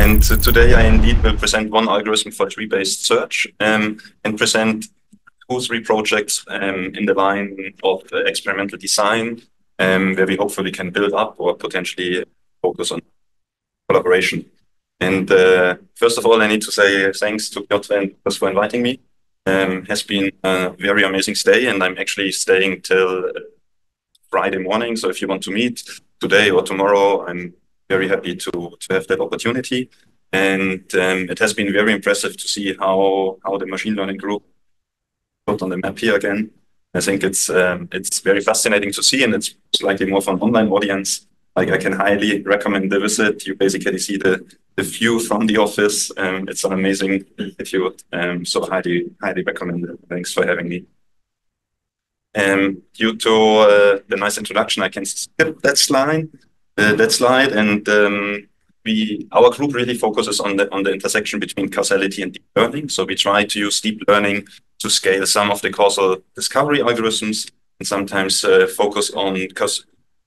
And today I indeed will present one algorithm for tree-based search and present 2-3 projects in the line of experimental design where we hopefully can build up or potentially focus on collaboration. And first of all, I need to say thanks to Piotr and Lukas for inviting me. Has been a very amazing stay, and I'm actually staying till Friday morning. So if you want to meet today or tomorrow, I'm very happy to have that opportunity. And it has been very impressive to see how the machine learning group put on the map here again. I think it's very fascinating to see, and it's slightly more for an online audience. Like, I can highly recommend the visit. You basically see the view from the office. It's an amazing institute, so highly recommend it. Thanks for having me. Due to the nice introduction, I can skip that slide. And our group really focuses on the intersection between causality and deep learning. So we try to use deep learning to scale some of the causal discovery algorithms, and sometimes focus on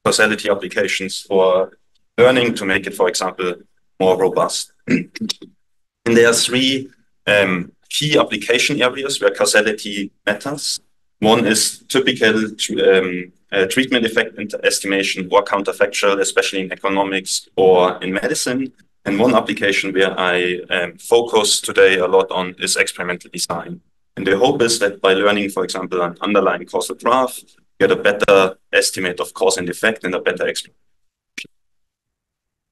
causality applications for learning to make it, for example, more robust. And there are 3 key application areas where causality matters. One is typical treatment effect estimation or counterfactual, especially in economics or in medicine. And one application where I focus today a lot on is experimental design. And the hope is that by learning, for example, an underlying causal graph, you get a better estimate of cause and effect and a better explanation.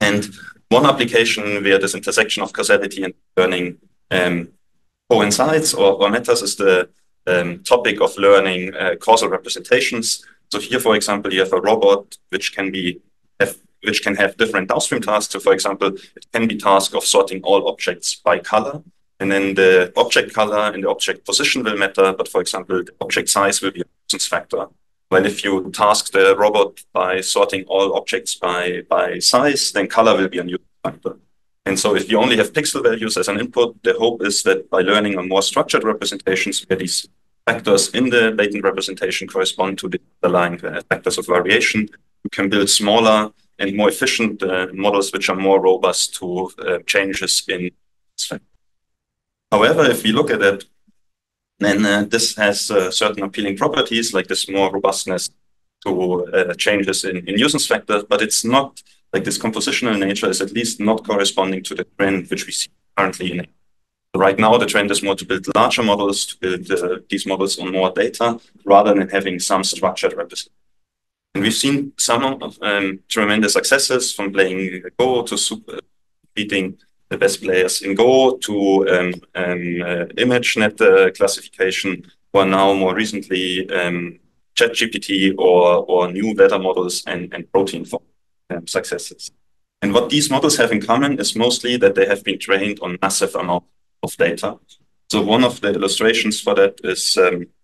And one application where this intersection of causality and learning coincides or matters is the topic of learning causal representations. So here, for example, you have a robot which can have different downstream tasks. So, for example, it can be task of sorting all objects by color, and then the object color and the object position will matter. But for example, the object size will be a nuisance factor. While if you task the robot by sorting all objects by size, then color will be a nuisance factor. And so if you only have pixel values as an input, the hope is that by learning on more structured representations where these factors in the latent representation correspond to the underlying factors of variation, you can build smaller and more efficient models which are more robust to changes in factors. However, if we look at it, then this has certain appealing properties, like this more robustness to changes in nuisance factors, but it's not like this compositional nature is at least not corresponding to the trend which we see currently in it. Right now, the trend is more to build larger models, to build these models on more data, rather than having some structured representation. And we've seen some tremendous successes, from playing Go to beating the best players in Go to ImageNet classification, or now more recently ChatGPT or new weather models and protein form successes. And what these models have in common is mostly that they have been trained on massive amount of data. So one of the illustrations for that is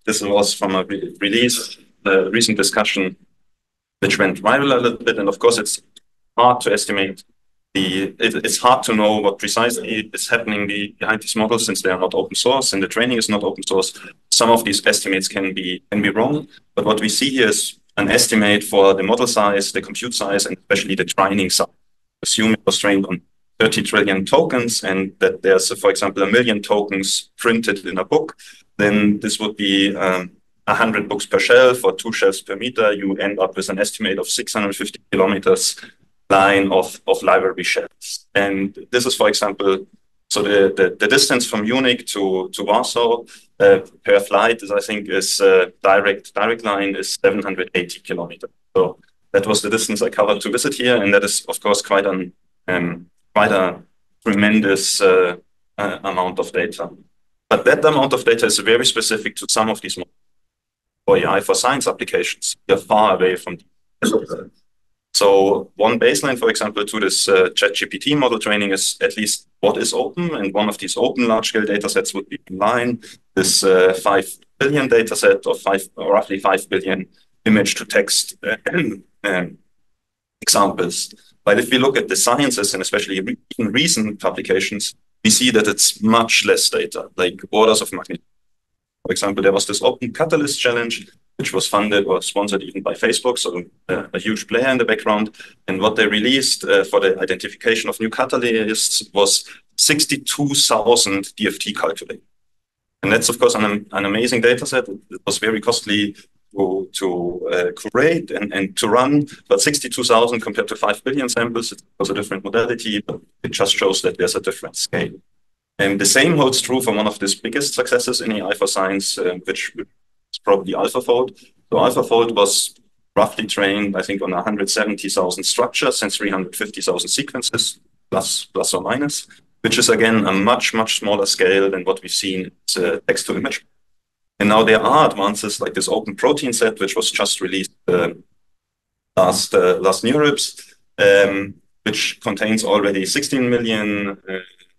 this was from a recent discussion which went viral a little bit. And of course, it's hard to estimate it's hard to know what precisely is happening behind these models, since they are not open source and the training is not open source. Some of these estimates can be wrong, but what we see here is an estimate for the model size, the compute size, and especially the training size. Assume it was trained on 30 trillion tokens, and that there's, for example, 1 million tokens printed in a book, then this would be 100 books per shelf or 2 shelves per meter. You end up with an estimate of 650 kilometers line of library shelves. And this is, for example, so the distance from Munich to Warsaw per flight is, I think, is direct line is 780 kilometers. So that was the distance I covered to visit here, and that is, of course, quite a tremendous amount of data. But that amount of data is very specific to some of these models. For AI for science applications, we are far away from these. So one baseline, for example, to this ChatGPT model training is at least what is open, and one of these open large-scale data sets would be online, this 5 billion data set of roughly 5 billion image-to-text examples. But if we look at the sciences, and especially in recent publications, we see that it's much less data, like orders of magnitude. For example, there was this Open Catalyst Challenge, which was funded or sponsored even by Facebook, so a huge player in the background. And what they released for the identification of new catalysts was 62,000 DFT calculators. And that's, of course, an amazing data set. It was very costly to curate and to run, but 62,000 compared to 5 billion samples, it was a different modality, but it just shows that there's a different scale. And the same holds true for one of the biggest successes in AI for science, which is probably AlphaFold. So AlphaFold was roughly trained, I think, on 170,000 structures and 350,000 sequences, plus or minus, which is, again, a much, much smaller scale than what we've seen in text-to-image. And now there are advances like this open protein set, which was just released last NeurIPS, which contains already 16 million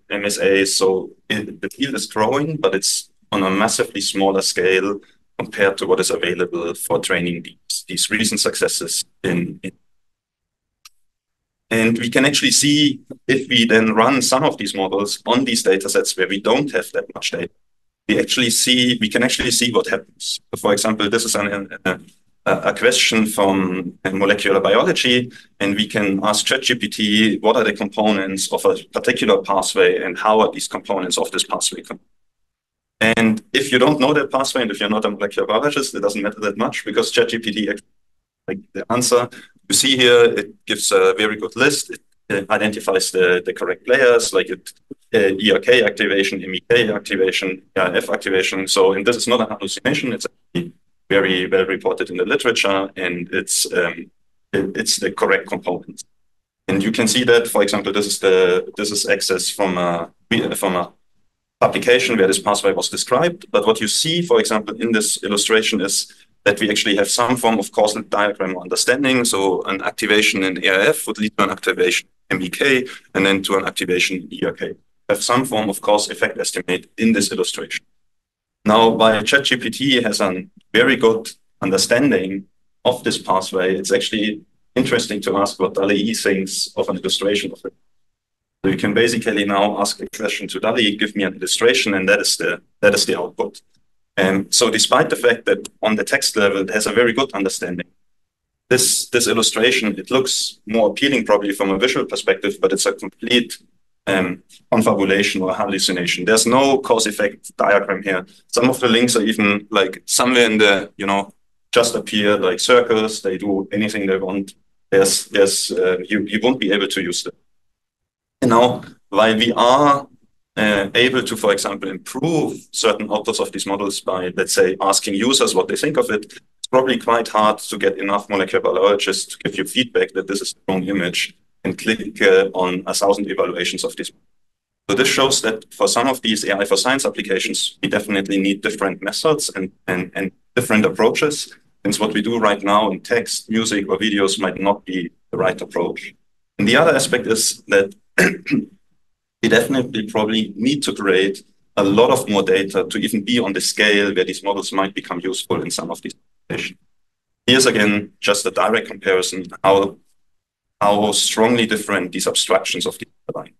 MSAs. So the field is growing, but it's on a massively smaller scale compared to what is available for training these recent successes in. And we can actually see, if we then run some of these models on these data sets where we don't have that much data, we can actually see what happens. For example, this is a question from molecular biology, and we can ask ChatGPT, what are the components of a particular pathway and how are these components of this pathway? And if you don't know that pathway, and if you're not a molecular biologist, it doesn't matter that much, because ChatGPT, like the answer you see here, it gives a very good list. It identifies the correct layers, like ERK activation, MEK activation, F activation. So, and this is not a hallucination. It's actually very well reported in the literature, and it's the correct components. And you can see that, for example, this is access from a publication where this pathway was described. But what you see, for example, in this illustration is that we actually have some form of causal diagram understanding. So an activation in ARF would lead to an activation in MEK, and then to an activation in ERK. Have some form of cause-effect estimate in this illustration. Now, while ChatGPT has a very good understanding of this pathway, it's actually interesting to ask what DALL-E thinks of an illustration of it. So you can basically now ask a question to DALL-E, give me an illustration, and that is the output. And so despite the fact that on the text level, it has a very good understanding, this illustration, it looks more appealing probably from a visual perspective, but it's a complete confabulation or hallucination. There's no cause-effect diagram here. Some of the links are even like somewhere in the, just appear like circles. They do anything they want. You won't be able to use them. And now, while we are able to, for example, improve certain outputs of these models by, let's say, asking users what they think of it, it's probably quite hard to get enough molecular biologists to give you feedback that this is the wrong image and click on 1,000 evaluations of this. So this shows that for some of these AI for science applications, we definitely need different methods and different approaches, since what we do right now in text, music, or videos might not be the right approach. And the other aspect is that we definitely probably need to create a lot of more data to even be on the scale where these models might become useful in some of these applications. Here's again just a direct comparison how strongly different these abstractions of the line.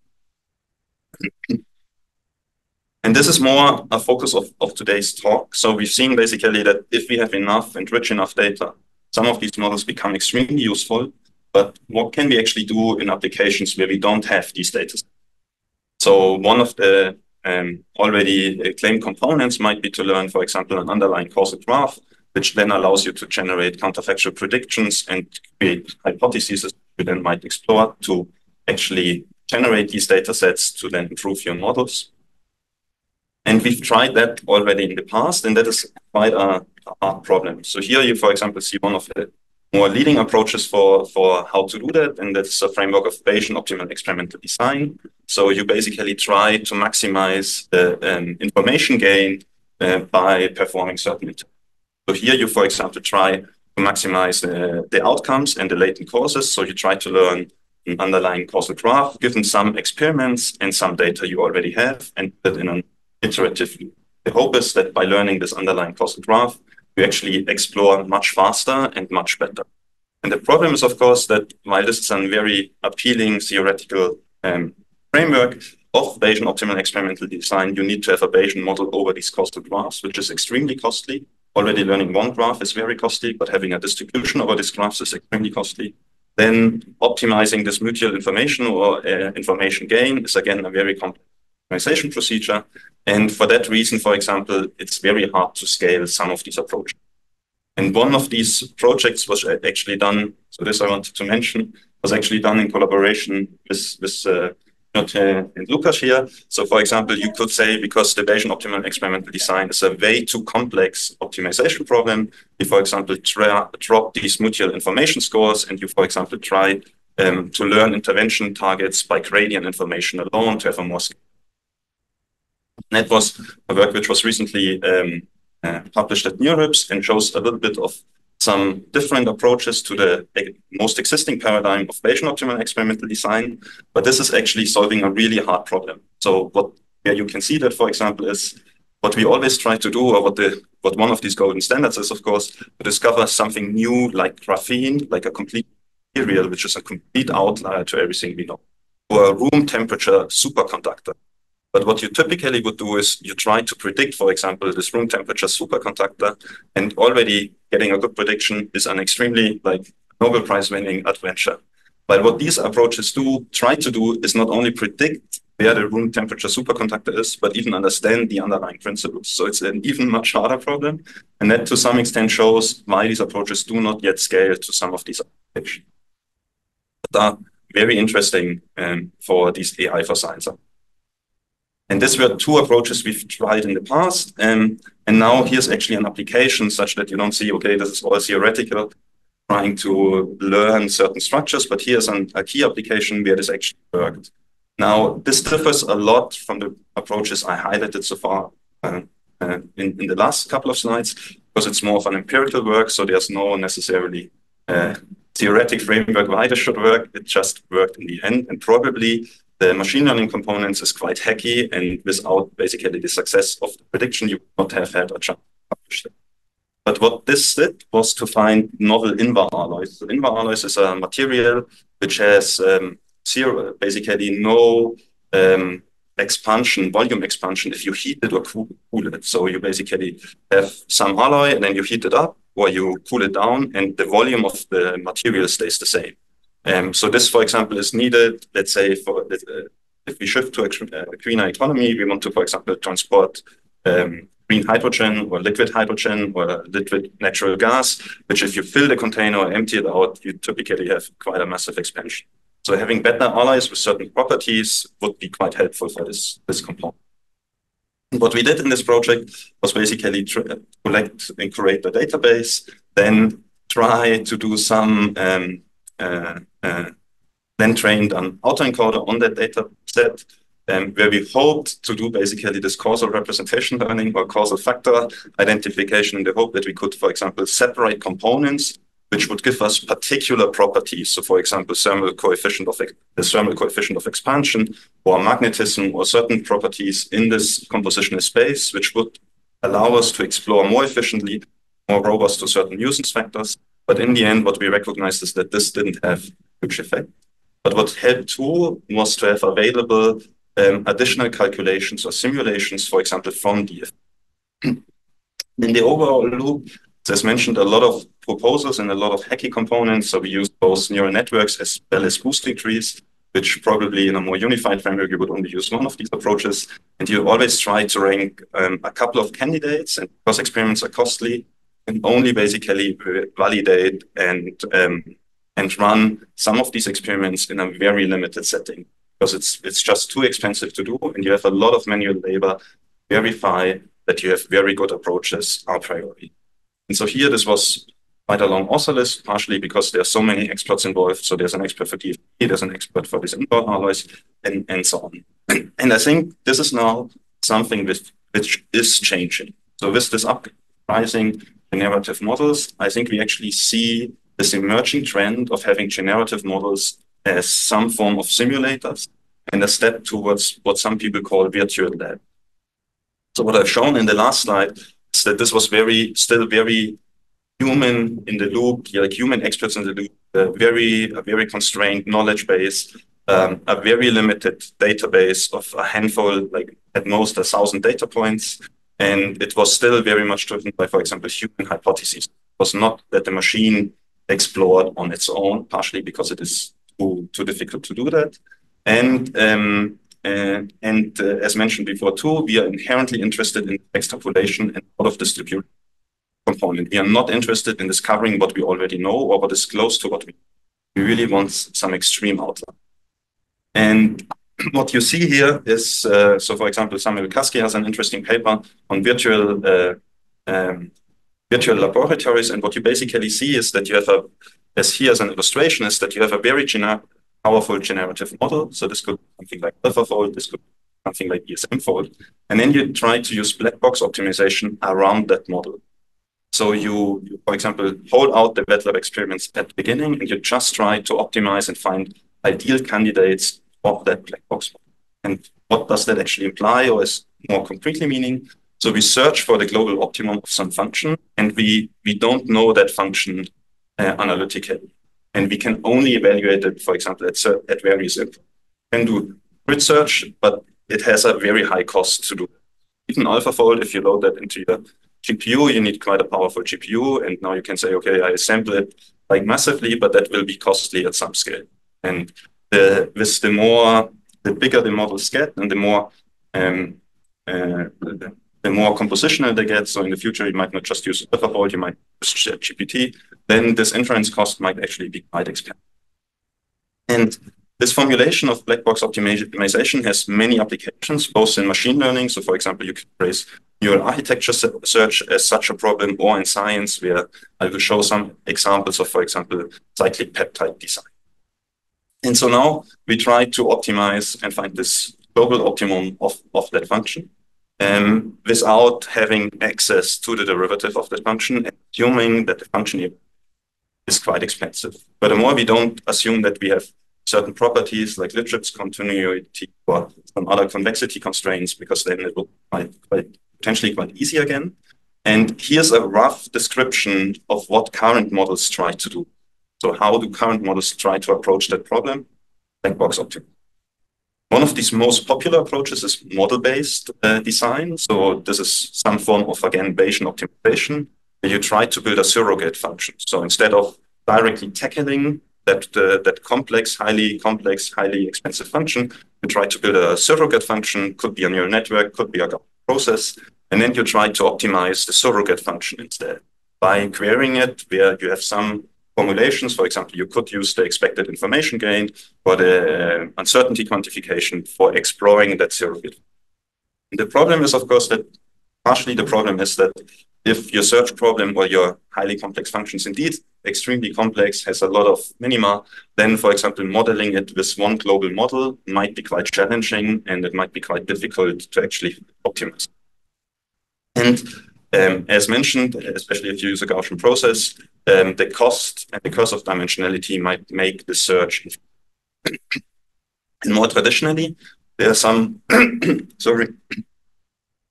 And this is more a focus of today's talk. So we've seen basically that if we have enough and rich enough data, some of these models become extremely useful. But what can we actually do in applications where we don't have these data? So one of the already claimed components might be to learn, for example, an underlying causal graph, which then allows you to generate counterfactual predictions and create hypotheses you then might explore to actually generate these data sets to then improve your models. And we've tried that already in the past, and that is quite a hard problem. So here you, for example, see one of the more leading approaches for how to do that, and that's a framework of Bayesian optimal experimental design. So you basically try to maximize the information gain by performing certain interventions. So here you, for example, try to maximize the outcomes and the latent causes. So you try to learn an underlying causal graph, given some experiments and some data you already have, and put it in an iterative loop. The hope is that by learning this underlying causal graph, you actually explore much faster and much better. And the problem is, of course, that while this is a very appealing theoretical framework, of Bayesian optimal experimental design, you need to have a Bayesian model over these causal graphs, which is extremely costly. Already learning one graph is very costly, but having a distribution over these graphs is extremely costly. Then optimizing this mutual information or information gain is again a very complex optimization procedure. And for that reason, for example, it's very hard to scale some of these approaches. And one of these projects was actually done, so this I wanted to mention, was actually done in collaboration with and Lukas here. So for example, you could say, because the Bayesian optimal experimental design is a way too complex optimization problem, you, for example, drop these mutual information scores, and you, for example, try to learn intervention targets by gradient information alone to have a more scale. That was a work which was recently published at NeurIPS and shows a little bit of some different approaches to the most existing paradigm of Bayesian optimal experimental design, but this is actually solving a really hard problem. So what you can see that, for example, is what we always try to do, or what one of these golden standards is, of course, to discover something new like graphene, like a complete material, which is a complete outlier to everything we know, or a room temperature superconductor. But what you typically would do is you try to predict, for example, this room temperature superconductor, and already getting a good prediction is an extremely Nobel Prize winning adventure. But what these approaches try to do is not only predict where the room temperature superconductor is, but even understand the underlying principles. So it's an even much harder problem. And that to some extent shows why these approaches do not yet scale to some of these applications. But are very interesting for these AI for science. And these were two approaches we've tried in the past. And now here's actually an application such that you don't see, okay, this is all theoretical, trying to learn certain structures, but here's a key application where this actually worked. Now, this differs a lot from the approaches I highlighted so far in the last couple of slides, because it's more of an empirical work, so there's no necessarily theoretic framework why this should work. It just worked in the end, and probably the machine learning components is quite hacky, and without basically the success of the prediction, you would not have had a chance to publish it. But what this did was to find novel invar alloys. So invar alloys is a material which has basically no expansion, volume expansion, if you heat it or cool it. So you basically have some alloy and then you heat it up or you cool it down, and the volume of the material stays the same. So this, for example, is needed, let's say, for if we shift to a greener economy, we want to, for example, transport green hydrogen or liquid natural gas, which if you fill the container or empty it out, you typically have quite a massive expansion. So having better alloys with certain properties would be quite helpful for this component. What we did in this project was basically collect and create a database, then try to do some then trained an autoencoder on that data set, where we hoped to do basically this causal representation learning or causal factor identification in the hope that we could, for example, separate components which would give us particular properties. So, for example, the thermal coefficient of expansion or magnetism or certain properties in this compositional space, which would allow us to explore more efficiently, more robust to certain nuisance factors. But in the end, what we recognized is that this didn't have huge effect. But what helped too was to have available additional calculations or simulations, for example, from DF. In the overall loop, as mentioned, a lot of proposals and a lot of hacky components. So we use both neural networks as well as boosting trees, which probably in a more unified framework, you would only use one of these approaches. And you always try to rank a couple of candidates, and because experiments are costly, and only basically validate and run some of these experiments in a very limited setting, because it's just too expensive to do, and you have a lot of manual labor to verify that you have very good approaches a priori. And so here, this was quite a long author list, partially because there are so many experts involved. So there's an expert for DFT, there's an expert for these indoor alloys, and so on. And I think this is now something which is changing. So with this uprising generative models, I think we actually see this emerging trend of having generative models as some form of simulators and a step towards what some people call virtual lab. So what I've shown in the last slide is that this was still very human in the loop, like human experts in the loop, a very constrained knowledge base, a very limited database of a handful, like at most 1,000 data points. And it was still very much driven by, for example, human hypotheses. It was not that the machine explored on its own, partially because it is too difficult to do that. And as mentioned before too, we are inherently interested in extrapolation and out of distribution component. We are not interested in discovering what we already know or what is close to what we know. We really want some extreme outlier. And what you see here is, so for example, Samuel Kasky has an interesting paper on virtual laboratories. And what you basically see is that you have as here as an illustration, is that you have a very powerful generative model. So this could be something like AlphaFold, this could be something like ESMFold. And then you try to use black box optimization around that model. So you, for example, hold out the wet lab experiments at the beginning, and you just try to optimize and find ideal candidates of that black box model. And what does that actually imply, or is more concretely meaning? So we search for the global optimum of some function, and we don't know that function analytically. And we can only evaluate it, for example, at various inputs. We can do grid search, but it has a very high cost to do. Even AlphaFold, if you load that into your GPU, you need quite a powerful GPU. And now you can say, okay, I assemble it like massively, but that will be costly at some scale. And the bigger the models get, and the more compositional they get. So in the future, you might not just use AlphaFold, you might use GPT. Then this inference cost might actually be quite expensive. And this formulation of black box optimization has many applications, both in machine learning. So for example, you can trace neural architecture search as such a problem, or in science, where I will show some examples of, for example, cyclic peptide design. And so now we try to optimize and find this global optimum of that function without having access to the derivative of that function, assuming that the function is quite expensive. Furthermore, we don't assume that we have certain properties like LITRIPS continuity or some other convexity constraints, because then it will be potentially quite easy again. And here's a rough description of what current models try to do. So how do current models try to approach that problem? Black box optimization. One of these most popular approaches is model-based design. So this is some form of, again, Bayesian optimization, where you try to build a surrogate function. So instead of directly tackling that complex, highly expensive function, you try to build a surrogate function, could be a neural network, could be a process, and then you try to optimize the surrogate function instead by querying it, where you have some formulations. For example, you could use the expected information gain or the uncertainty quantification for exploring that surrogate. And the problem is, of course, that partially the problem is that if your search problem or your highly complex functions indeed extremely complex, has a lot of minima, then, for example, modeling it with one global model might be quite challenging, and it might be quite difficult to actually optimize. And as mentioned, especially if you use a Gaussian process, the cost and the curse of dimensionality might make the search. And more traditionally, there are some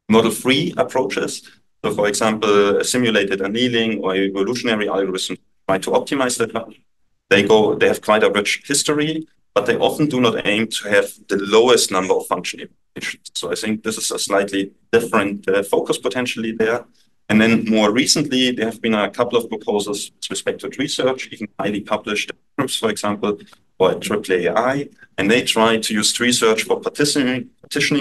model-free approaches. So, for example, a simulated annealing or evolutionary algorithms try to optimize that. They have quite a rich history, but they often do not aim to have the lowest number of function evaluations. So I think this is a slightly different focus potentially there. And then more recently, there have been a couple of proposals with respect to research, even highly published groups, for example, or IEEE AI, and they try to use research for partitioning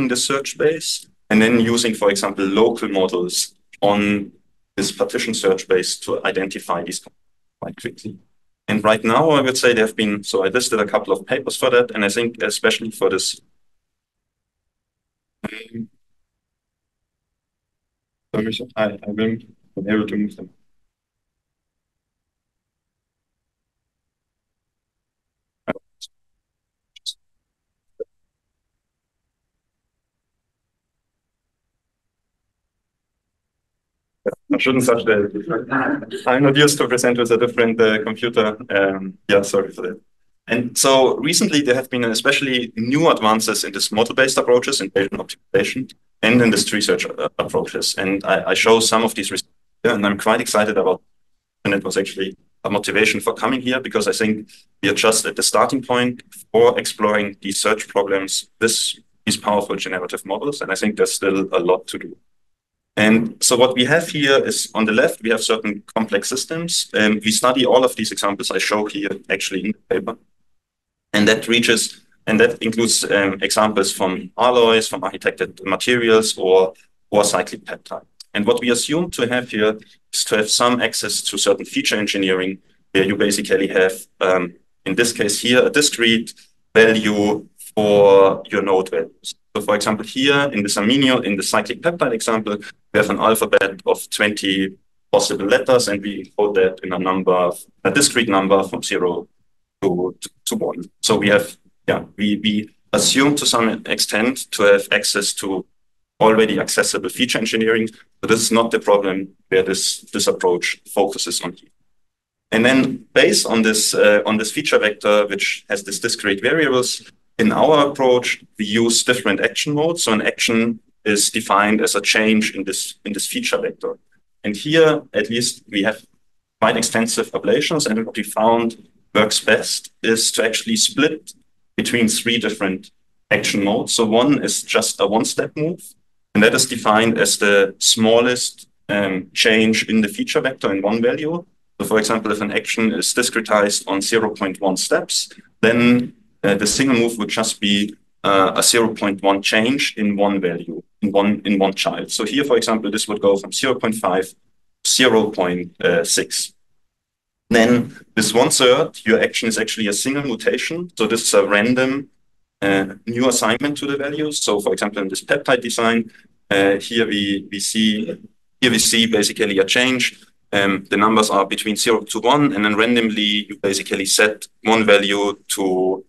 the search space, and then using, for example, local models on this partition search space to identify these quite quickly. And right now, I would say there have been, so I listed a couple of papers for that, and I think especially for this. I will be able to move them. I shouldn't touch the. I'm not used to present with a different computer. Yeah, sorry for that. And so recently there have been especially new advances in this model-based approaches in Bayesian optimization and in this tree search approaches. And I show some of these results, and I'm quite excited about. And it was actually motivation for coming here, because I think we are just at the starting point for exploring these search problems with these powerful generative models. And I think there's still a lot to do. And so what we have here is, on the left, we have certain complex systems. And we study all of these examples I show here actually in the paper. And that includes examples from alloys, from architected materials, or cyclic peptide. And what we assume to have here is to have some access to certain feature engineering, where you basically have, in this case here, a discrete value for your node values. So for example, here in this amino, in the cyclic peptide example, we have an alphabet of 20 possible letters, and we encode that in a discrete number from 0 to 1. So we have, we assume to some extent to have access to already accessible feature engineering, but this is not the problem where this approach focuses on here. And then based on this feature vector, which has this discrete variables, in our approach, we use different action modes. So an action is defined as a change in this feature vector. And here, at least, we have quite extensive ablations, and what we found works best is to actually split between 3 different action modes. So one is just a one-step move, and that is defined as the smallest change in the feature vector in one value. So for example, if an action is discretized on 0.1 steps, then the single move would just be a 0.1 change in one value, in one child. So here, for example, this would go from 0.5 to 0.6. Then this 1/3, your action is actually a single mutation. So this is a random new assignment to the values. So for example, in this peptide design, here we see basically a change. The numbers are between 0 to 1, and then randomly you basically set one value to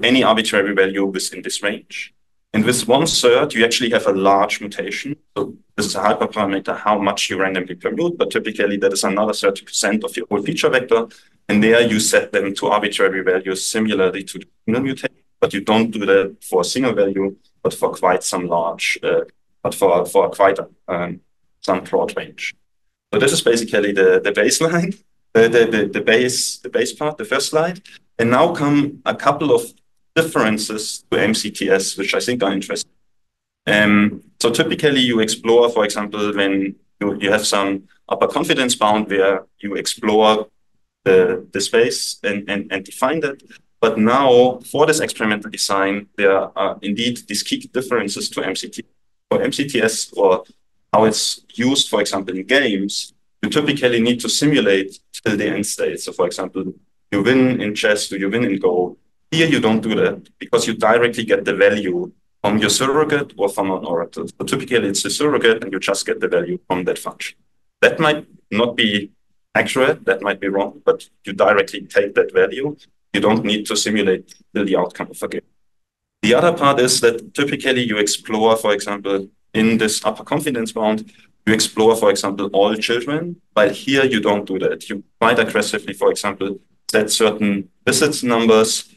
any arbitrary value within this range. And with 1/3, you actually have a large mutation. So this is a hyperparameter, how much you randomly permute, but typically that is another 30% of your whole feature vector. And there you set them to arbitrary values similarly to the single mutation, but you don't do that for a single value, but for quite some large, for quite some broad range. So this is basically the baseline, the base part, the first slide. And now come a couple of differences to MCTS, which I think are interesting. So typically you explore, for example, when you have some upper confidence bound where you explore the space and define that. But now for this experimental design, there are indeed these key differences to MCTS. For MCTS, or how it's used, for example, in games, you typically need to simulate till the end state. So for example, you win in chess, you win in Go. Here you don't do that because you directly get the value from your surrogate or from an oracle. So typically it's the surrogate and you just get the value from that function. That might not be accurate, that might be wrong, but you directly take that value. You don't need to simulate the outcome of a game. The other part is that typically you explore, for example, in this upper confidence bound, you explore, for example, all children, while here you don't do that. You quite aggressively, for example, set certain visits numbers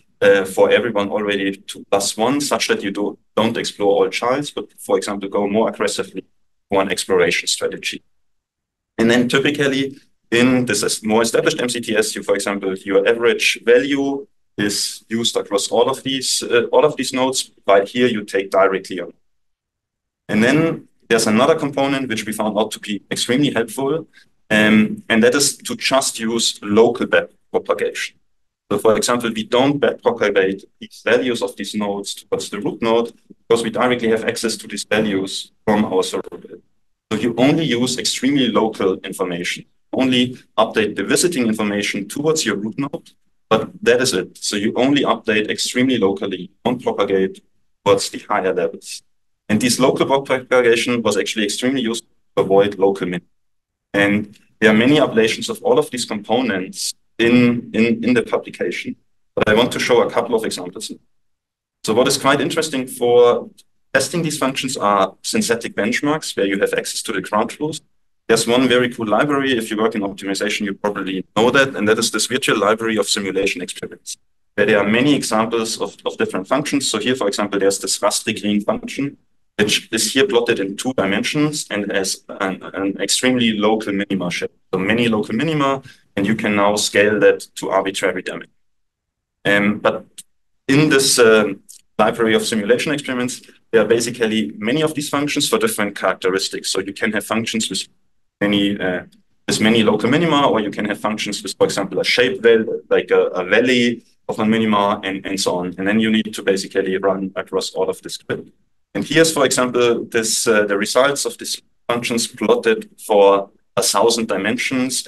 for everyone already to +1, such that you don't explore all childs, but, for example, go more aggressively for an exploration strategy. And then typically in this more established MCTS, you, for example, your average value is used across all of these nodes, while here you take directly on. And then there's another component which we found out to be extremely helpful, and that is to just use local backpropagation. So for example, we don't backpropagate these values of these nodes towards the root node because we directly have access to these values from our surrogate. So you only use extremely local information, only update the visiting information towards your root node, but that is it. So you only update extremely locally, don't propagate towards the higher levels. And this local propagation was actually extremely useful to avoid local min. And there are many ablations of all of these components in the publication, but I want to show a couple of examples. So what is quite interesting for testing these functions are synthetic benchmarks where you have access to the ground truth. There's one very cool library. If you work in optimization, you probably know that, and that is this virtual library of simulation experiments, where there are many examples of different functions. So here, for example, there's this rusty green function, which is here plotted in 2 dimensions and has an extremely local minima shape. So many local minima, and you can now scale that to arbitrary dimensions. But in this library of simulation experiments, there are basically many of these functions for different characteristics. So you can have functions with many local minima, or you can have functions with, for example, a shape like a valley of a minima, and so on. And then you need to basically run across all of this grid. And here's, for example, the results of these functions plotted for 1,000 dimensions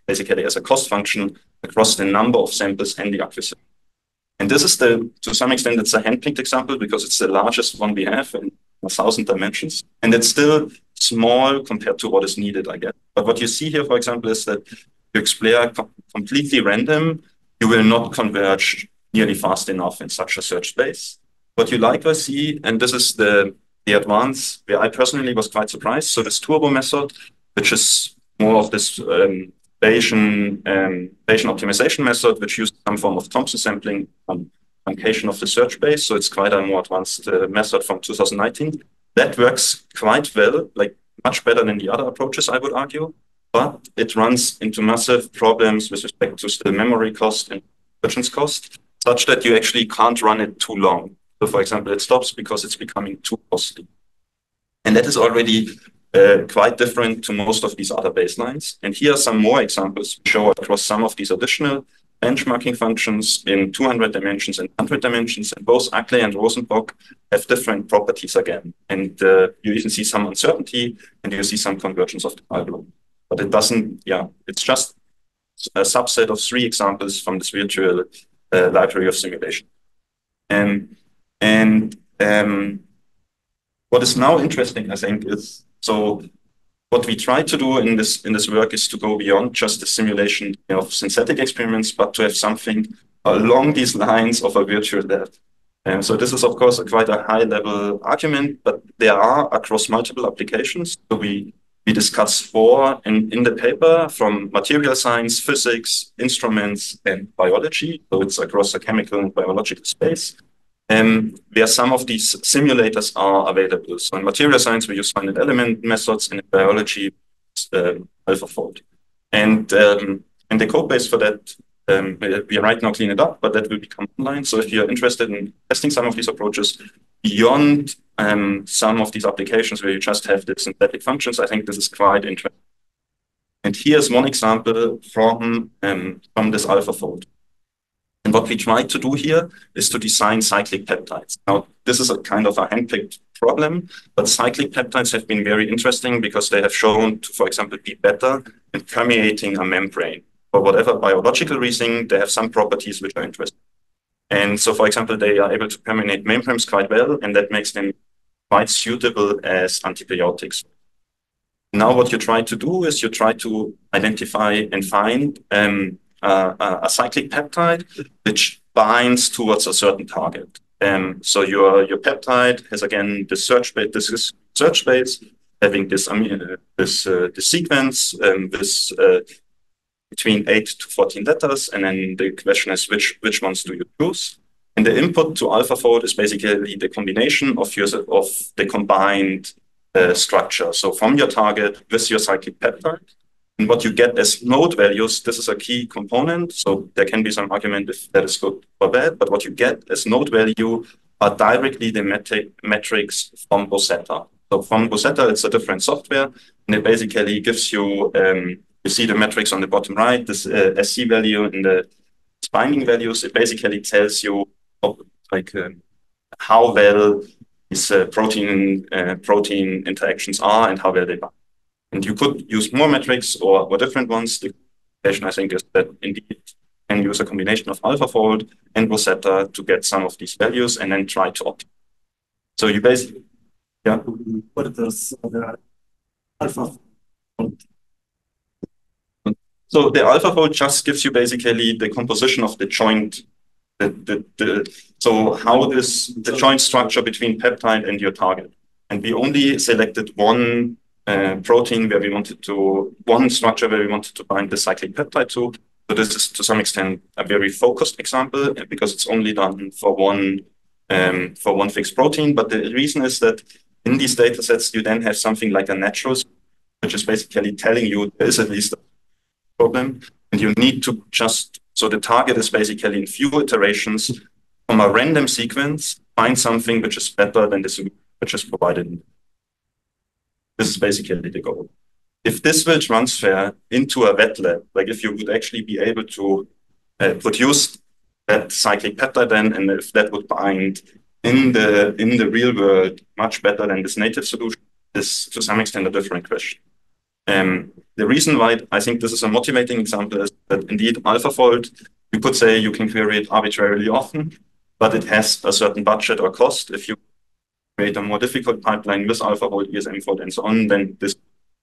basically as a cost function across the number of samples and the acquisition. And this is to some extent, it's a hand-picked example because it's the largest one we have in 1,000 dimensions. And it's still small compared to what is needed, I guess. But what you see here, for example, is that you explore completely random, you will not converge nearly fast enough in such a search space. What you likewise see, and this is the advance where I personally was quite surprised. So this turbo method, which is more of this Bayesian optimization method, which uses some form of Thompson sampling truncation of the search space. So it's quite a more advanced method from 2019. That works quite well, like much better than the other approaches, I would argue. But it runs into massive problems with respect to the memory cost and convergence cost, such that you actually can't run it too long. So, for example, it stops because it's becoming too costly. And that is already quite different to most of these other baselines. And here are some more examples to show across some of these additional benchmarking functions in 200 dimensions and 100 dimensions. And both Ackley and Rosenbrock have different properties again. And you even see some uncertainty, and you see some convergence of the algorithm. But it doesn't, it's just a subset of 3 examples from this virtual library of simulation. What is now interesting, I think, is what we try to do in this work is to go beyond just the simulation of synthetic experiments, but to have something along these lines of a virtual lab. So this is, of course, quite a high-level argument, but there are across multiple applications. So we discuss 4 in the paper, from material science, physics, instruments, and biology. So it's across the chemical and biological space, where some of these simulators are available. So in material science, we use finite element methods, and in biology, AlphaFold. And the code base for that, we right now clean it up, but that will become online. So if you're interested in testing some of these approaches beyond some of these applications where you just have the synthetic functions, I think this is quite interesting. And here's one example from this AlphaFold. And what we try to do here is to design cyclic peptides. Now, this is a kind of a handpicked problem, but cyclic peptides have been very interesting because they have shown to, for example, be better in permeating a membrane. For whatever biological reason, they have some properties which are interesting. And so, for example, they are able to permeate membranes quite well, and that makes them quite suitable as antibiotics. Now, what you try to do is you try to identify and find a cyclic peptide which binds towards a certain target. So your peptide has, again, this search space having this sequence between 8 to 14 letters, and then the question is which ones do you choose? And the input to AlphaFold is basically the combination of the combined structure. So from your target with your cyclic peptide. And what you get as node values, this is a key component. So there can be some argument if that is good or bad, but what you get as node value are directly the metrics from Rosetta. So from Rosetta, it's a different software, and it basically gives you, you see the metrics on the bottom right, this SC value and the binding values. It basically tells you how well these protein interactions are and how well they bind. And you could use more metrics or different ones. The question, I think, is that indeed you can use a combination of AlphaFold and Rosetta to get some of these values and then try to optimize. So you basically, What does AlphaFold? So the AlphaFold just gives you basically the composition of the joint, so how the joint structure between peptide and your target. And we only selected one protein where we wanted to, one structure where we wanted to bind the cyclic peptide to. So this is to some extent a very focused example because it's only done for one fixed protein. But the reason is that in these data sets, you then have something like a natural, which is basically telling you there is at least a problem, and you need to just, so the target is basically in few iterations from a random sequence, find something which is better than the solution which is provided. This is basically the goal. If this will transfer into a wet lab, like if you would actually be able to produce that cyclic peptide then, and if that would bind in the real world much better than this native solution, is to some extent a different question. The reason why I think this is a motivating example is that indeed AlphaFold, you could say you can query it arbitrarily often, but it has a certain budget or cost. If you create a more difficult pipeline with AlphaFold, ESMFold, and so on, then this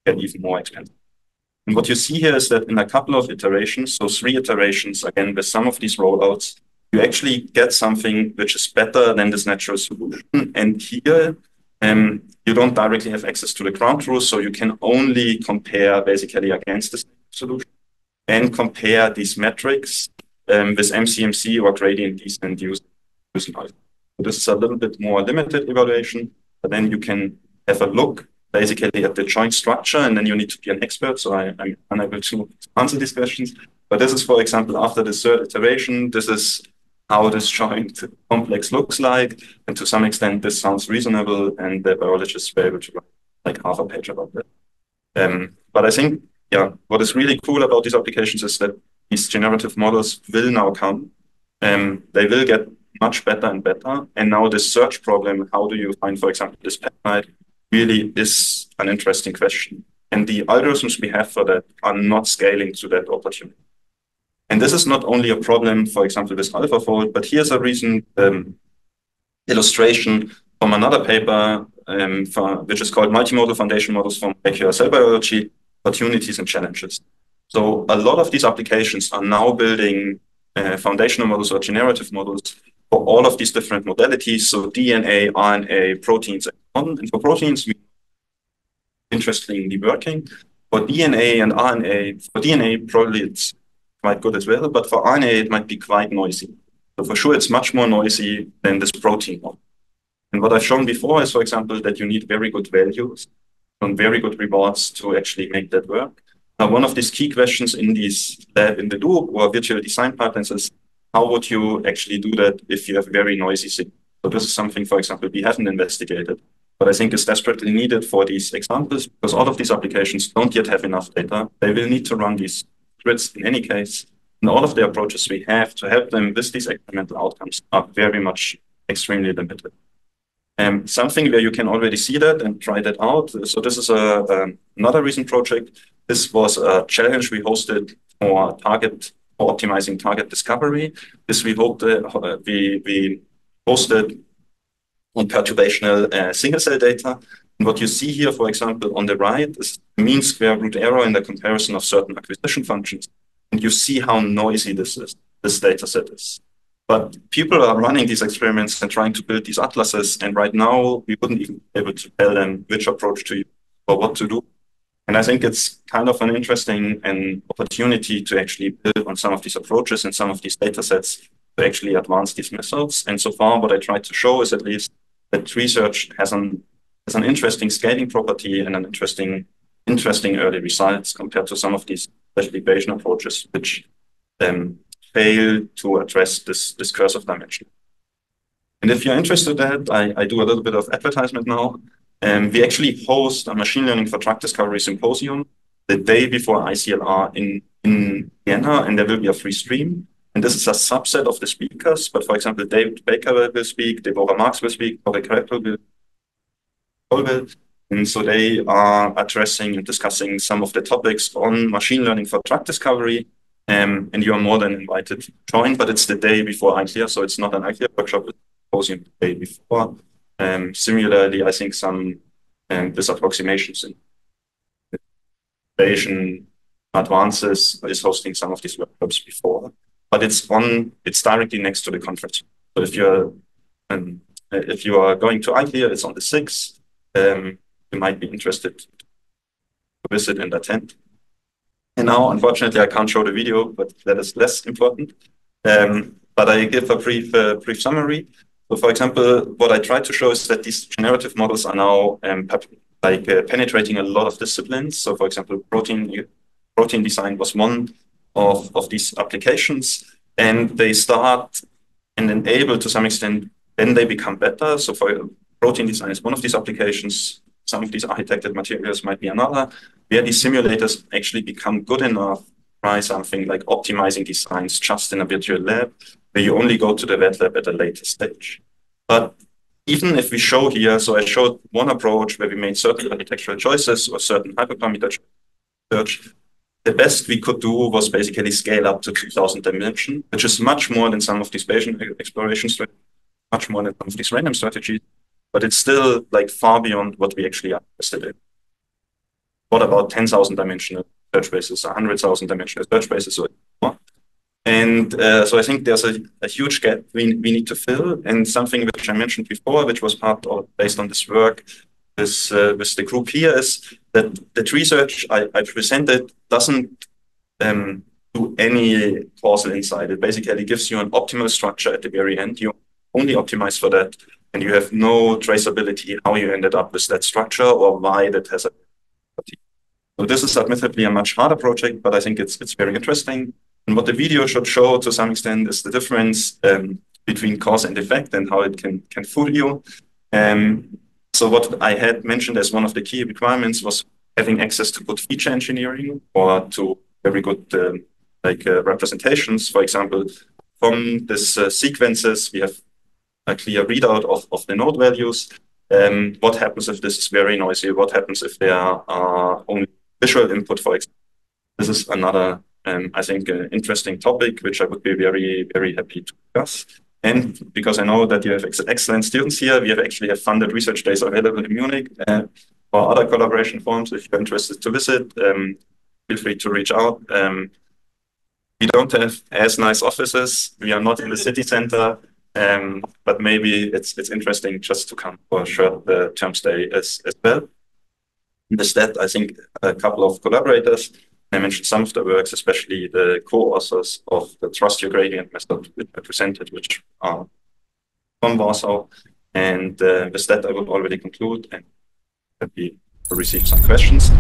get even more expensive. And what you see here is that in a couple of iterations, so 3 iterations, again, with some of these rollouts, you actually get something which is better than this natural solution. And here, you don't directly have access to the ground truth, so you can only compare basically against this solution and compare these metrics with MCMC or gradient descent using AlphaFold. So this is a little bit more limited evaluation, but then you can have a look basically at the joint structure, and then you need to be an expert, so I'm unable to answer these questions. But this is, for example, after the 3rd iteration, this is how this joint complex looks like, and to some extent this sounds reasonable, and the biologists were able to write like half a page about that. But I think, yeah, what is really cool about these applications is that these generative models will now come, they will get much better and better, and now the search problem, how do you find, for example, this peptide, really is an interesting question. And the algorithms we have for that are not scaling to that opportunity. And this is not only a problem, for example, with AlphaFold, but here's a recent illustration from another paper, which is called Multimodal Foundation Models for Molecular Cell Biology, Opportunities and Challenges. So a lot of these applications are now building foundational models or generative models for all of these different modalities, so DNA, RNA, proteins, and so on. And for proteins, we interestingly working. For DNA and RNA, for DNA, probably it's quite good as well, but for RNA, it might be quite noisy. So for sure, it's much more noisy than this protein one. And what I've shown before is, for example, that you need very good values and very good rewards to actually make that work. Now, one of these key questions in this lab in the loop or virtual design pipelines is, how would you actually do that if you have very noisy signals? So this is something, for example, we haven't investigated, but I think is desperately needed for these examples, because all of these applications don't yet have enough data. They will need to run these grids in any case, and all of the approaches we have to help them with these experimental outcomes are very much extremely limited. Something where you can already see that and try that out. So this is another recent project. This was a challenge we hosted for optimizing target discovery. This we hosted on perturbational single cell data. And what you see here, for example, on the right is mean square root error in the comparison of certain acquisition functions. And you see how noisy this data set is. But people are running these experiments and trying to build these atlases. And right now, we wouldn't even be able to tell them which approach to use or what to do. And I think it's kind of an interesting opportunity to actually build on some of these approaches and some of these data sets to actually advance these methods. And so far, what I tried to show is at least that research has an interesting scaling property and an interesting early results compared to some of these especially Bayesian approaches, which fail to address this cursive dimension. And if you're interested in that, I do a little bit of advertisement now. We actually host a machine learning for drug discovery symposium the day before ICLR in Vienna, and there will be a free stream. And this is a subset of the speakers. But for example, David Baker will speak, Deborah Marks will speak, Corey Kreppel will. And so they are addressing and discussing some of the topics on machine learning for drug discovery. And you are more than invited to join, but it's the day before ICLR, so it's not an ICLR workshop, it's a symposium the day before. Similarly, I think some this approximations in Bayesian advances is hosting some of these workshops before, but it's directly next to the conference. So if you are going to ICLR, it's on the 6th. You might be interested to visit and attend. And now, unfortunately, I can't show the video, but that is less important. But I give a brief summary. So for example, what I tried to show is that these generative models are now penetrating a lot of disciplines. So for example, protein design was one of these applications, and they start and enable to some extent, then they become better. So for protein design is one of these applications. Some of these architected materials might be another, where these simulators actually become good enough to try something like optimizing designs just in a virtual lab, where you only go to the wet lab at a later stage. But even if we show here, so I showed one approach where we made certain architectural choices or certain hyperparameter search. The best we could do was basically scale up to 2000 dimension, which is much more than some of these Bayesian exploration strategies, much more than some of these random strategies, but it's still like far beyond what we actually are interested in. What about 10,000 dimensional search spaces, 100,000 dimensional search spaces, or more? And so I think there's a huge gap we need to fill, and something which I mentioned before, which was part of based on this work with the group here, is that the research I presented doesn't do any causal insight. It basically gives you an optimal structure at the very end. You only optimize for that, and you have no traceability how you ended up with that structure or why that has a. So this is admittedly a much harder project, but I think it's very interesting. And what the video should show to some extent is the difference between cause and effect and how it can fool you. So what I had mentioned as one of the key requirements was having access to good feature engineering or to very good representations. For example, from this sequences, we have a clear readout of the node values. What happens if this is very noisy? What happens if there are only visual input, for example? This is another, I think, interesting topic, which I would be very, very happy to discuss. And because I know that you have excellent students here, we actually have funded research days available in Munich or other collaboration forums. If you're interested to visit, feel free to reach out. We don't have as nice offices. We are not in the city center, but maybe it's interesting just to come for a short term stay as well. With that, I think a couple of collaborators, I mentioned some of the works, especially the co-authors of the trust your gradient method which I presented, which are from Warsaw. And with that, I will already conclude and happy to receive some questions.